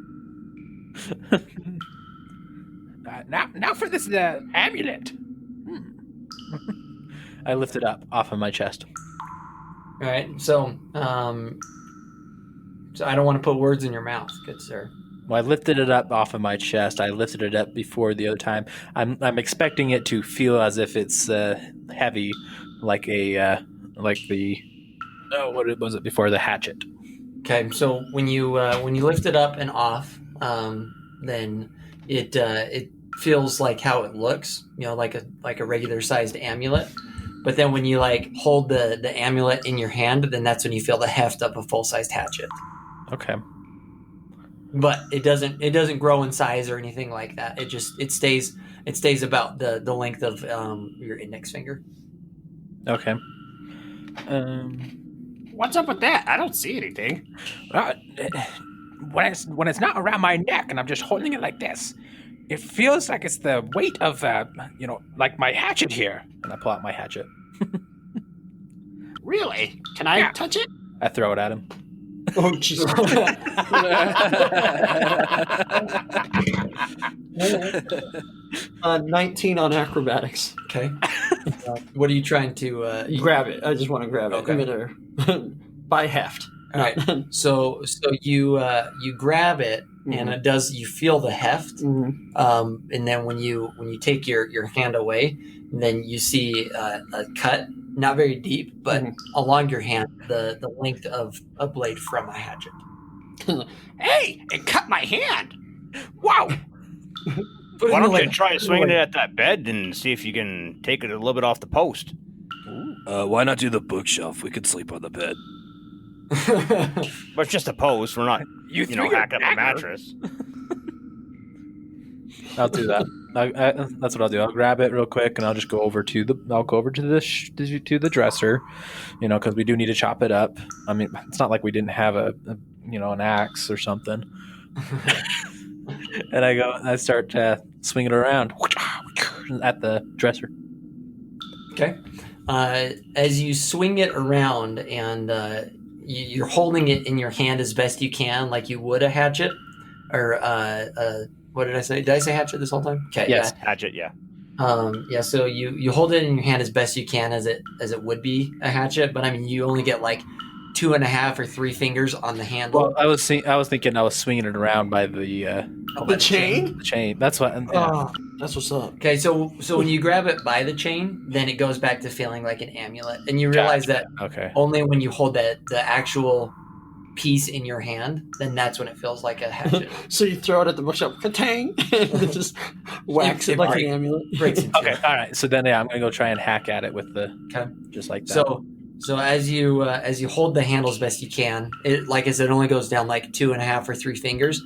Now for this amulet. I lift it up off of my chest. All right. So I don't want to put words in your mouth, good sir. Well, I lifted it up off of my chest. I lifted it up before the other time. I'm expecting it to feel as if it's heavy, like what was it before, the hatchet? Okay. So when you lift it up and off, then it feels like how it looks, like a regular sized amulet. But then when you like hold the amulet in your hand, then that's when you feel the heft of a full sized hatchet. Okay. But it doesn't grow in size or anything like that. It stays about the length of your index finger. Okay. What's up with that? I don't see anything. When it's not around my neck and I'm just holding it like this, it feels like it's the weight of like my hatchet here. And I pull out my hatchet. Really? Can I touch it? I throw it at him. Oh, Jesus. 19 on acrobatics. Okay. What are you trying to Grab it. I just want to grab it. Okay. I'm gonna by heft. All right. So you grab it, and it does. You feel the heft, and then when you take your hand away, then you see a cut, not very deep, but along your hand, the length of a blade from a hatchet. Hey, it cut my hand. Wow. Why don't you try swinging it at that bed and see if you can take it a little bit off the post? Why not do the bookshelf? We could sleep on the bed. But it's just a post. We're not, hack up a mattress. I'll do that. That's what I'll do. I'll grab it real quick, and I'll just go over to the the dresser, because we do need to chop it up. I mean, it's not like we didn't have an axe or something. And I start swinging it around at the dresser. Okay. As you swing it around, and you're holding it in your hand as best you can, like you would a hatchet, or what did I say? Did I say hatchet this whole time? Okay. Yes. Yeah. Hatchet, yeah. So you hold it in your hand as best you can as it would be a hatchet, but I mean you only get like 2.5 or 3 fingers on the handle. Well, I was thinking I was swinging it around by the chain. The chain. That's what. Oh, that's what's up. Okay, so when you grab it by the chain, then it goes back to feeling like an amulet, and you realize that only when you hold the actual piece in your hand, then that's when it feels like a hatchet. So you throw it at the bookshelf, ka-tang, and it just whacks it like an amulet. Breaks into Okay, all right. So then, I'm gonna go try and hack at it with just like that. So as you hold the handle as best you can, it, like I said, only goes down like 2.5 or 3 fingers,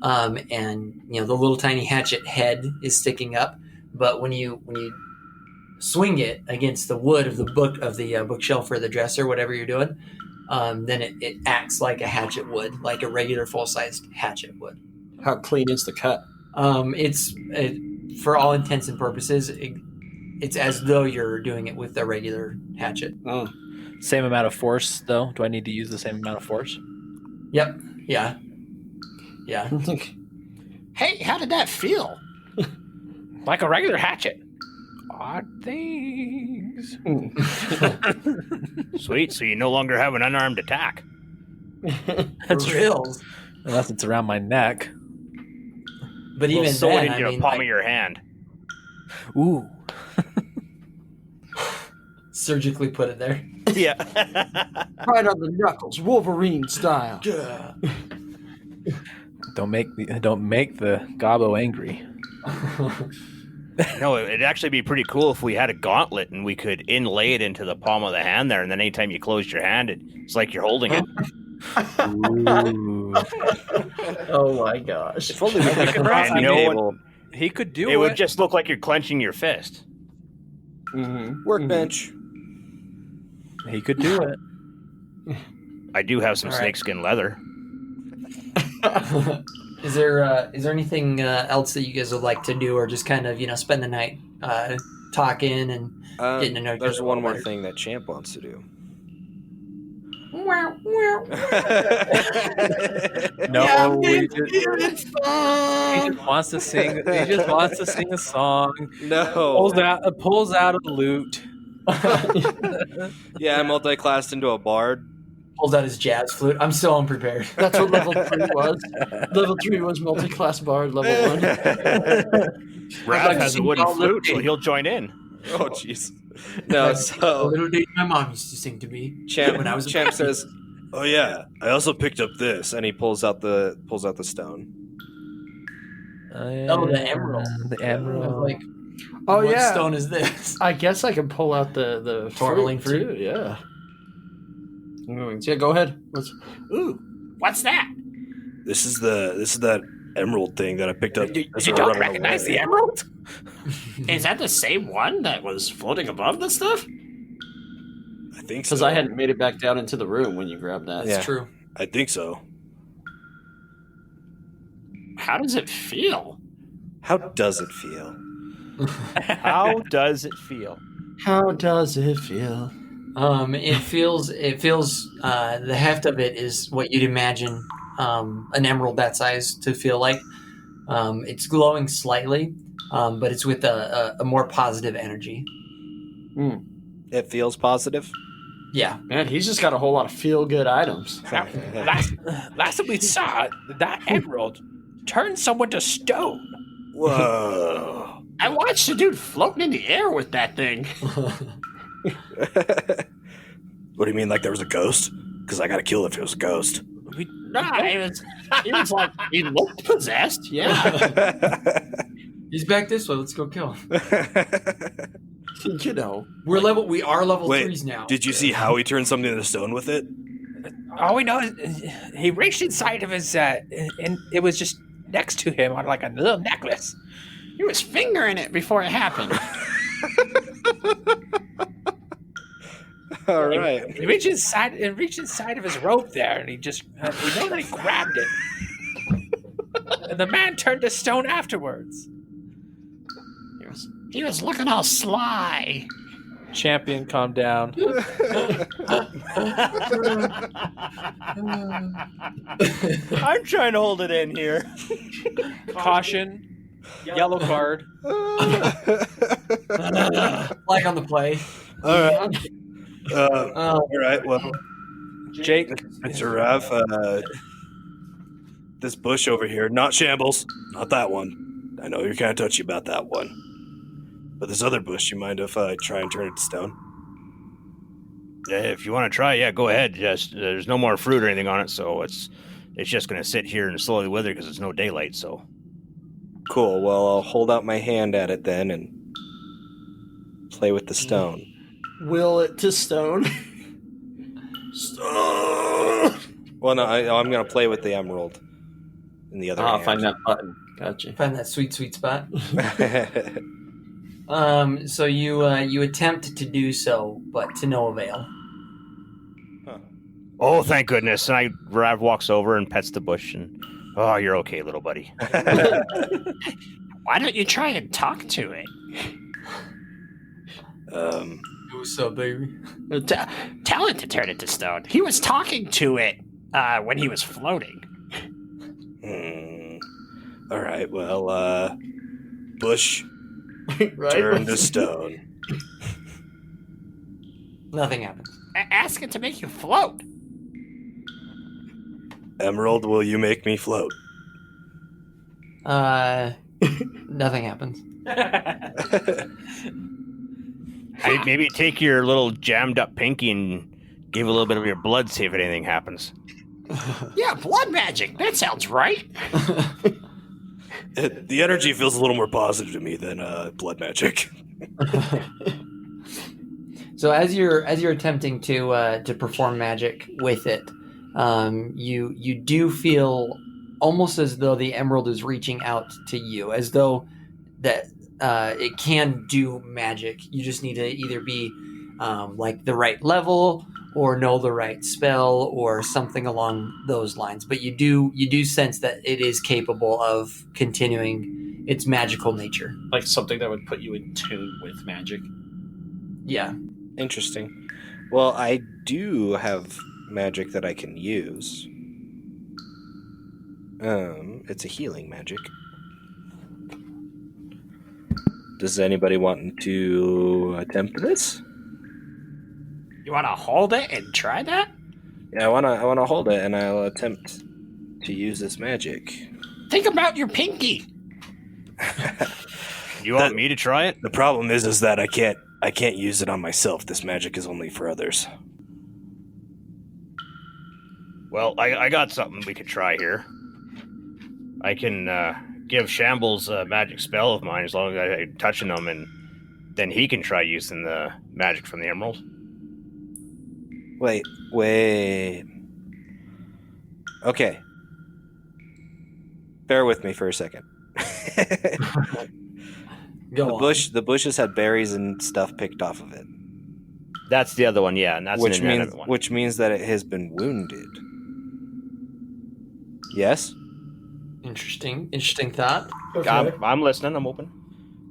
and the little tiny hatchet head is sticking up. But when you swing it against the wood of the bookshelf or the dresser, whatever you're doing, then it acts like a hatchet would, like a regular full-sized hatchet would. How clean is the cut? For all intents and purposes, it's as though you're doing it with a regular hatchet. Oh. Same amount of force, though? Do I need to use the same amount of force? Yep. Yeah. Hey, how did that feel? Like a regular hatchet. Odd things. Sweet, so you no longer have an unarmed attack. That's real. Unless it's around my neck. But even sew then, it into the palm of your hand. Ooh. Surgically put it there. Yeah. Right on the knuckles, Wolverine style. Yeah. Don't make the gobbo angry. No, it'd actually be pretty cool if we had a gauntlet and we could inlay it into the palm of the hand there, and then anytime you closed your hand, it's like you're holding it. Ooh. Oh my gosh. If only we had a And crafting no one- table. He could do It it. would just look like you're clenching your fist. Workbench. He could do it. I do have some All right. snakeskin leather. Is there anything else that you guys would like to do, or just kind of spend the night talking and getting to know each There's other a one little more better? thing that Champ wants to do. No, he just wants to sing. He just wants to sing a song. No. Pulls out a lute. Yeah, I multi-classed into a bard. Pulls out his jazz flute. I'm so unprepared. That's what level 3 was. Level 3 was multi-class bard. Level 1. Rav has a sing wooden all the flute, so things. he'll join in. Oh, jeez. No, A so little date my mom used to sing to me Champ, when I was a Champ baby. says, Oh yeah, I also picked up this. and he pulls out the stone. Oh, the emerald. The I was emerald. like, Oh what yeah. stone is this? I guess I can pull out the Tourmaline fruit too. Yeah. Yeah. Go ahead. Ooh, what's that? This is that emerald thing that I picked up. You as we were don't running recognize away. the emerald? Is that the same one that was floating above the stuff? I think so. Because I hadn't made it back down into the room when you grabbed that. That's Yeah. true. I think so. How does it feel? How does it feel? How does it feel? How does it feel? It feels the heft of it is what you'd imagine an emerald that size to feel like. It's glowing slightly, but it's with a more positive energy. It feels positive. Yeah. Man, he's just got a whole lot of feel-good items. Now, last time we saw that emerald turned someone to stone. Whoa. I watched a dude floating in the air with that thing. What do you mean, like there was a ghost? Because I got to kill it if it was a ghost. Nah, he was like, he looked possessed. Yeah. He's back this way. Let's go kill him. You know. We are level Wait, 3s now. Did you see how he turned something into stone with it? All we know is he reached inside of his, and it was just next to him on like a little necklace. He was fingering it before it happened. All right. He reached inside of his robe there, and he just we know that he grabbed it. And the man turned to stone afterwards. He was looking all sly. Champion, calm down. I'm trying to hold it in here. Caution. Yellow card. Flag on the play. All right. All right. Well, Jake. Mr. Rav, this bush over here, not shambles, not that one. I know you're kind of touchy about that one. But this other bush, you mind if I try and turn it to stone? Yeah, if you want to try, yeah, go ahead. Just there's no more fruit or anything on it, so it's just gonna sit here and slowly wither because it's no daylight. So Cool. Well, I'll hold out my hand at it then and play with the stone. Will it to stone? Stone! Well, no, I'm going to play with the emerald in the other I'll hand. find that button. Gotcha. Find that sweet spot. So you attempt to do so, but to no avail. oh, thank goodness! And Rav walks over and pets the bush, and oh, you're okay, little buddy. Why don't you try and talk to it? What's up, baby? Tell it to turn it to stone. He was talking to it when he was floating. All right. Well, bush, Right? turn to stone. Nothing happens. Ask it to make you float. Emerald, will you make me float? Nothing happens. Maybe take your little jammed up pinky and give a little bit of your blood, see if anything happens. Yeah, blood magic. That sounds right. The energy feels a little more positive to me than blood magic. So as you're attempting to perform magic with it, you do feel almost as though the emerald is reaching out to you, as though that it can do magic. You just need to either be like the right level or know the right spell or something along those lines. But you do sense that it is capable of continuing its magical nature. Like something that would put you in tune with magic. Yeah. Interesting. Well, I do have magic that I can use. It's a healing magic. Does anybody want to attempt this? You want to hold it and try that? Yeah, I wanna hold it, and I'll attempt to use this magic. Think about your pinky. You want me to try it? The problem is that I can't use it on myself. This magic is only for others. Well, I got something we could try here. I can give Shambles a magic spell of mine as long as I'm touching him, and then he can try using the magic from the emerald. Wait. Okay. Bear with me for a second. Go on. The bushes had berries and stuff picked off of it. That's the other one, yeah, and that's an inanimate one. Which means that it has been wounded. Yes? Interesting thought. I'm listening. I'm open.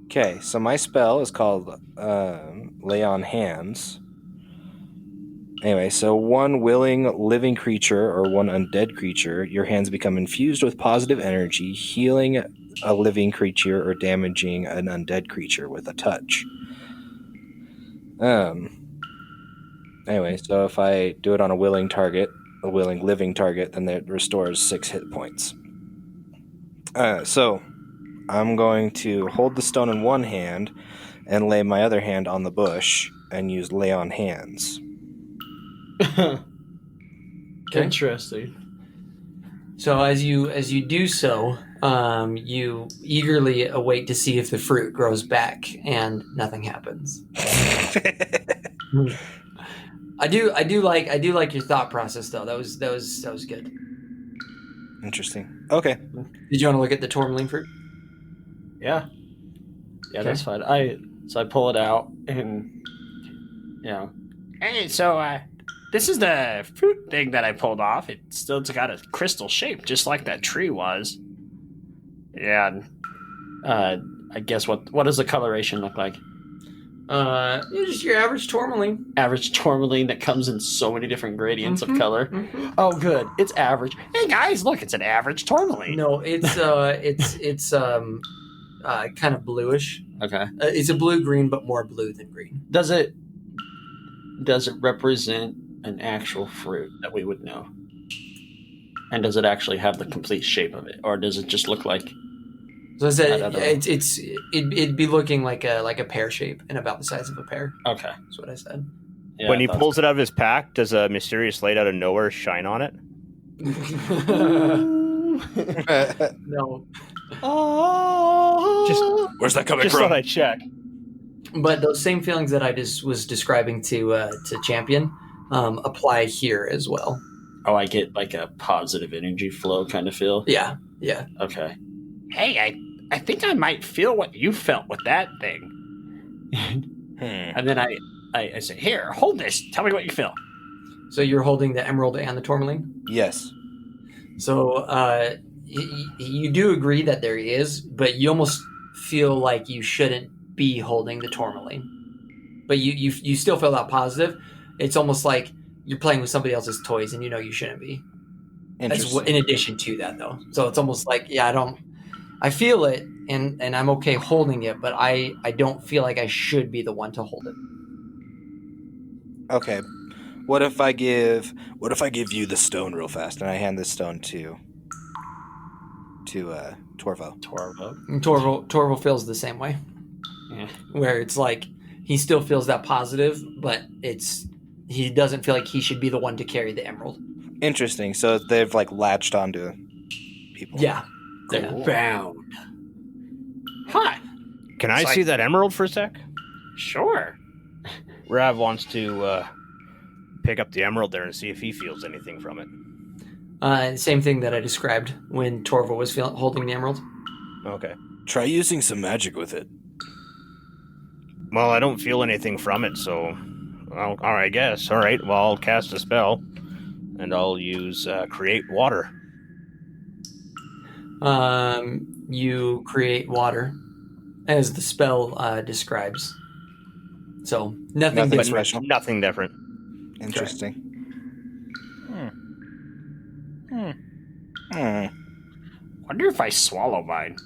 Okay, so my spell is called Lay on Hands. Anyway, so one willing living creature or one undead creature, your hands become infused with positive energy, healing a living creature or damaging an undead creature with a touch. Anyway, so if I do it on a willing living target, then it restores 6 hit points. So I'm going to hold the stone in one hand and lay my other hand on the bush and use Lay on Hands. Interesting. So as you do so, you eagerly await to see if the fruit grows back, and nothing happens. I do like your thought process though. That was good. Interesting. Okay. Did you want to look at the tourmaline fruit? Yeah, Okay. that's fine. I pull it out and Hey, so this is the fruit thing that I pulled off. It's got a crystal shape, just like that tree was. yeah. I guess what does the coloration look like? Just your average tourmaline. Average tourmaline that comes in so many different gradients of color. Mhm. Oh, good. It's average. Hey guys, look, it's an average tourmaline. No, it's kind of bluish. Okay. It's a blue-green, but more blue than green. Does it represent an actual fruit that we would know? And does it actually have the complete shape of it, or does it just look like? So I said I don't know. it'd be looking like a pear shape and about the size of a pear. Okay. That's what I said. Yeah, When he I thought pulls it out of his pack, does a mysterious light out of nowhere shine on it? No, Where's that coming Just from? thought I'd check. but those same feelings that I just was describing to Champion apply here as well. Oh, I get like a positive energy flow kind of feel. Yeah. Okay. Hey, I think I might feel what you felt with that thing. And then I say, here, hold this. Tell me what you feel. So you're holding the emerald and the tourmaline. Yes. So you do agree that there is, but you almost feel like you shouldn't be holding the tourmaline. But you still feel that positive. It's almost like you're playing with somebody else's toys, and you know you shouldn't be. That's in addition to that, though. So it's almost like, I feel it, and I'm okay holding it, but I don't feel like I should be the one to hold it. Okay. What if I give you the stone real fast and I hand this stone to Torvo? And Torval feels the same way. Yeah. Where it's like he still feels that positive, but he doesn't feel like he should be the one to carry the emerald. Interesting. So they've like latched onto people. Yeah. They're Cool. bound. Hi. Can I It's see that emerald for a sec? Sure. Rav wants to pick up the emerald there and see if he feels anything from it. Same thing that I described when Torval was holding the emerald. Okay. Try using some magic with it. Well, I don't feel anything from it, so... all right, I guess. All right, well, I'll cast a spell, and I'll use Create Water. You create water, as the spell describes. So nothing Nothing different. special. Nothing different. Interesting. Wonder if I swallow mine.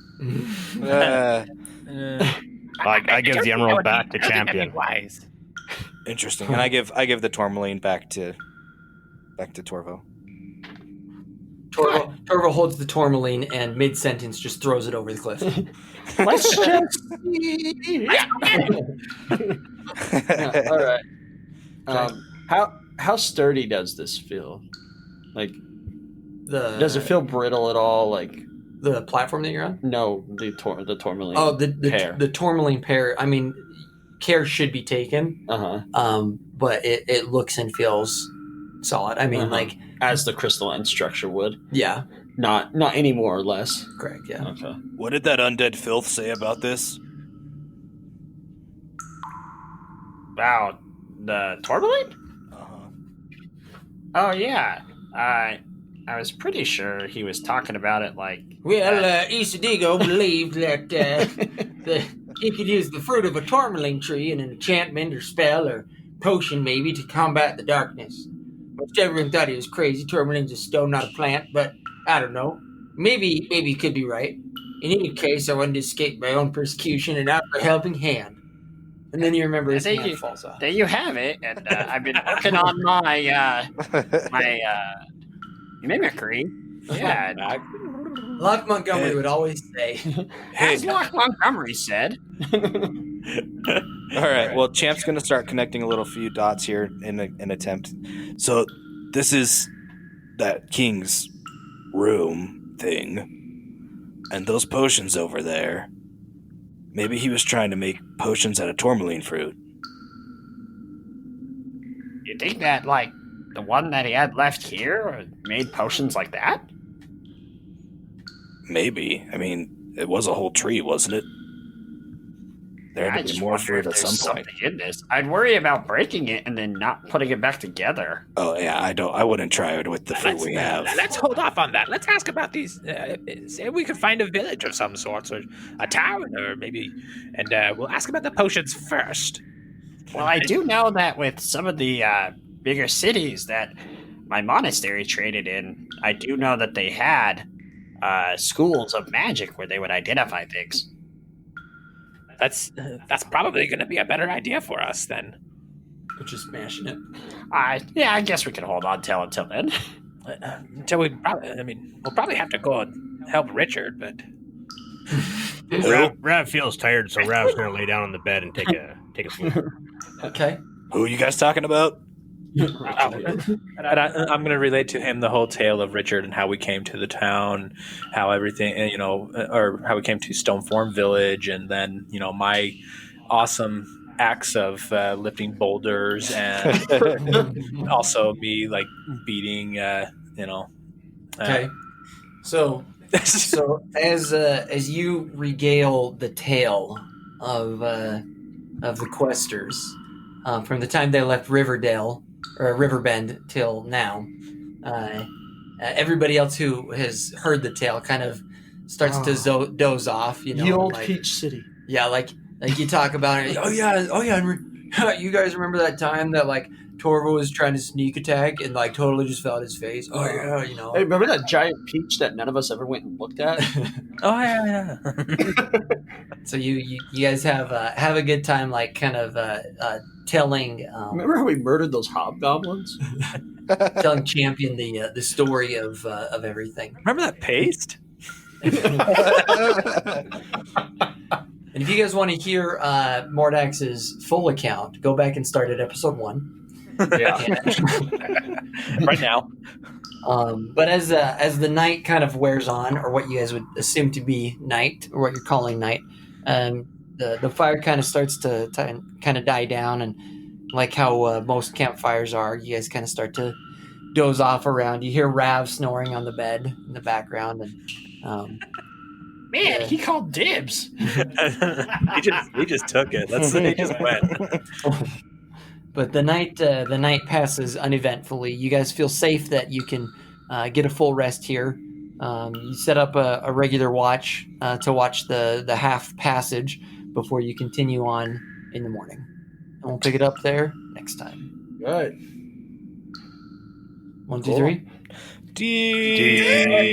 I give the emerald back to Champion. Wise. Interesting. And I give the tourmaline back to Torvo. Torval holds the tourmaline and mid-sentence just throws it over the cliff. Let's just yeah, all right. How sturdy does this feel? Like, does it feel brittle at all? Like, The platform that you're on? No, the tourmaline. Oh, pear. the tourmaline pear. I mean, care should be taken. But it looks and feels solid. I mean, like as the crystalline structure would. Yeah. Not any more or less. Correct. Yeah. Okay. What did that undead filth say about this? About the tourmaline? Oh yeah. I was pretty sure he was talking about it like. Well, Isadigo believed that he could use the fruit of a tourmaline tree in an enchantment or spell or potion, maybe, to combat the darkness. Most everyone thought he was crazy. Tourmaline's a stone, not a plant, but I don't know. Maybe he could be right. In any case, I wanted to escape my own persecution and offer a helping hand. And then you remember his hand falls off. There you have it. And I've been working on my mimicry. Yeah. Locke Montgomery would always say, As Locke Montgomery said. All right. Well, Champ's going to start connecting a little few dots here in an attempt. So this is that king's room thing, and those potions over there. Maybe he was trying to make potions out of tourmaline fruit. You think that, like, the one that he had left here made potions like that? Maybe. I mean, it was a whole tree, wasn't it? There had to be more fruit at some point. In this. I'd worry about breaking it and then not putting it back together. Oh yeah, I wouldn't try it with the fruit we have. Let's hold off on that. Let's ask about these. Say we could find a village of some sort, or a town, or maybe, and we'll ask about the potions first. Well, I do know that with some of the bigger cities that my monastery traded in, I do know that they had schools of magic where they would identify things. That's probably going to be a better idea for us then. We're just smashing it. Yeah, I guess we can hold on until then. Until we'll probably have to go and help Richard, but Rav feels tired, so Rav's gonna lay down on the bed and take a sleep. Okay. Who are you guys talking about? And I'm going to relate to him the whole tale of Richard and how we came to the town, how everything, or how we came to Stoneform Village, and then, my awesome acts of lifting boulders, and also me like beating, Okay. So as you regale the tale of the questers from the time they left Riverdale or Riverbend till now, everybody else who has heard the tale kind of starts to doze off. The old like, Peach City. Yeah, like you talk about it. Oh yeah. You guys remember that time that like Torvo was trying to sneak attack and like totally just fell on his face? Oh yeah, Hey, remember that giant peach that none of us ever went and looked at? Oh yeah. So you guys have a good time, like kind of telling. Remember how we murdered those hobgoblins? Telling Champion the story of everything. Remember that paste? And if you guys want to hear Mordax's full account, go back and start at episode 1. Yeah. Right now. But as the night kind of wears on, or what you guys would assume to be night, or what you're calling night, the fire kind of starts to kind of die down, and like how most campfires are, you guys kind of start to doze off around. You hear Rav snoring on the bed in the background, and Man, he called dibs. he just took it. He just went. But the night passes uneventfully. You guys feel safe that you can get a full rest here. You set up a regular watch to watch the half passage before you continue on in the morning. And we'll pick it up there next time. Good. 1, 2, 3. D5.